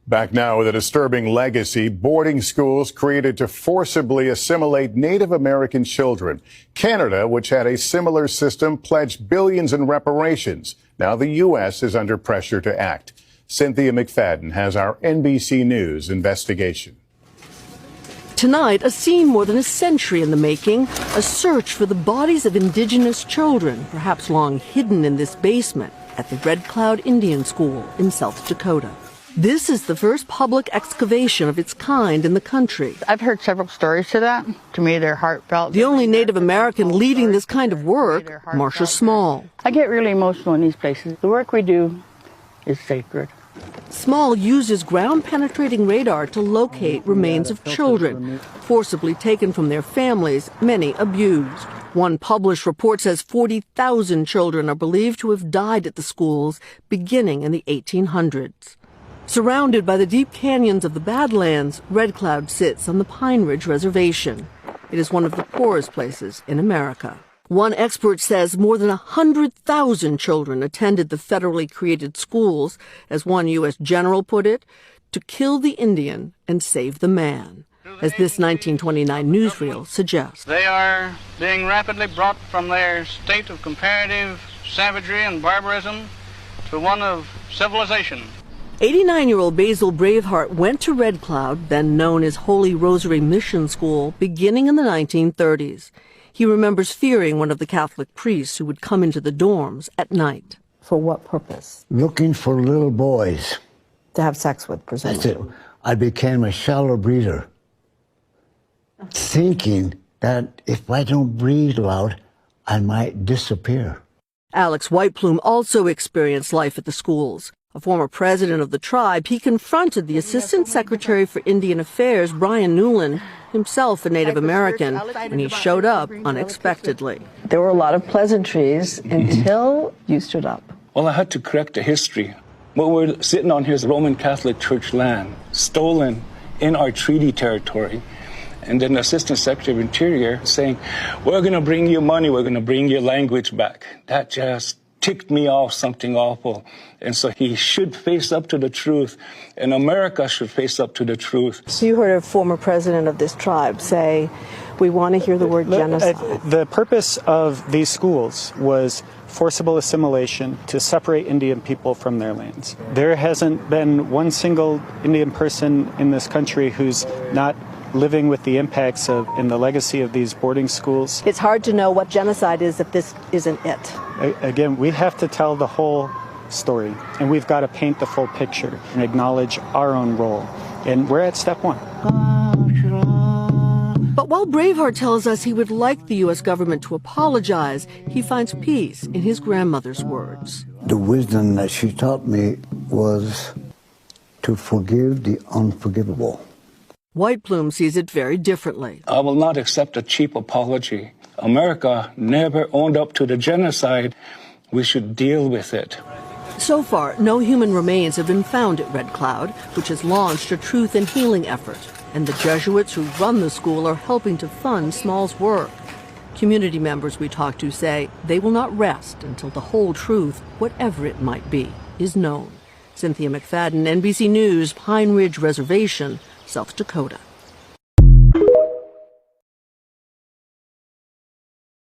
Back now with a disturbing legacy, boarding schools created to forcibly assimilate Native American children. Canada, which had a similar system, pledged billions in reparations. Now the U.S. is under pressure to act. Cynthia McFadden has our NBC News investigation. Tonight, a scene more than a century in the making, a search for the bodies of indigenous children, perhaps long hidden in this basement at the Red Cloud Indian School in South Dakota. This is the first public excavation of its kind in the country. I've heard several stories to that. To me, they're heartfelt. The only Native American leading this kind of work, Marcia Small. I get really emotional in these places. The work we do is sacred. Small uses ground-penetrating radar to locate remains of children, forcibly taken from their families, many abused. One published report says 40,000 children are believed to have died at the schools beginning in the 1800s. Surrounded by the deep canyons of the Badlands, Red Cloud sits on the Pine Ridge Reservation. It is one of the poorest places in America. One expert says more than 100,000 children attended the federally created schools, as one U.S. general put it, to kill the Indian and save the man, as this 1929 newsreel suggests. They are being rapidly brought from their state of comparative savagery and barbarism to one of civilization. 89-year-old Basil Braveheart went to Red Cloud, then known as Holy Rosary Mission School, beginning in the 1930s. He remembers fearing one of the Catholic priests who would come into the dorms at night. For what purpose? Looking for little boys. To have sex with, presumably. That's it. I became a shallow breather, thinking that if I don't breathe loud, I might disappear. Alex Whiteplume also experienced life at the schools. A former president of the tribe, he confronted the Assistant Secretary for Indian Affairs, Brian Newland, himself a Native American, when he showed up unexpectedly. There were a lot of pleasantries until you stood up. Well, I had to correct the history. What we're sitting on here is Roman Catholic Church land, stolen in our treaty territory. And then the Assistant Secretary of Interior saying, we're going to bring you money, we're going to bring your language back. That just ticked me off something awful. And so he should face up to the truth, and America should face up to the truth. So you heard a former president of this tribe say, we want to hear the word genocide. The purpose of these schools was forcible assimilation to separate Indian people from their lands. There hasn't been one single Indian person in this country who's not living with the impacts of and the legacy of these boarding schools. It's hard to know what genocide is if this isn't it. Again, we have to tell the whole story, and we've got to paint the full picture and acknowledge our own role. And we're at step one. But while Braveheart tells us he would like the U.S. government to apologize, he finds peace in his grandmother's words. The wisdom that she taught me was to forgive the unforgivable. Whiteplume sees it very differently. I will not accept a cheap apology. America never owned up to the genocide. We should deal with it. So far, no human remains have been found at Red Cloud, which has launched a truth and healing effort. And the Jesuits who run the school are helping to fund Small's work. Community members we talked to say they will not rest until the whole truth, whatever it might be, is known. Cynthia McFadden, NBC News, Pine Ridge Reservation, South Dakota.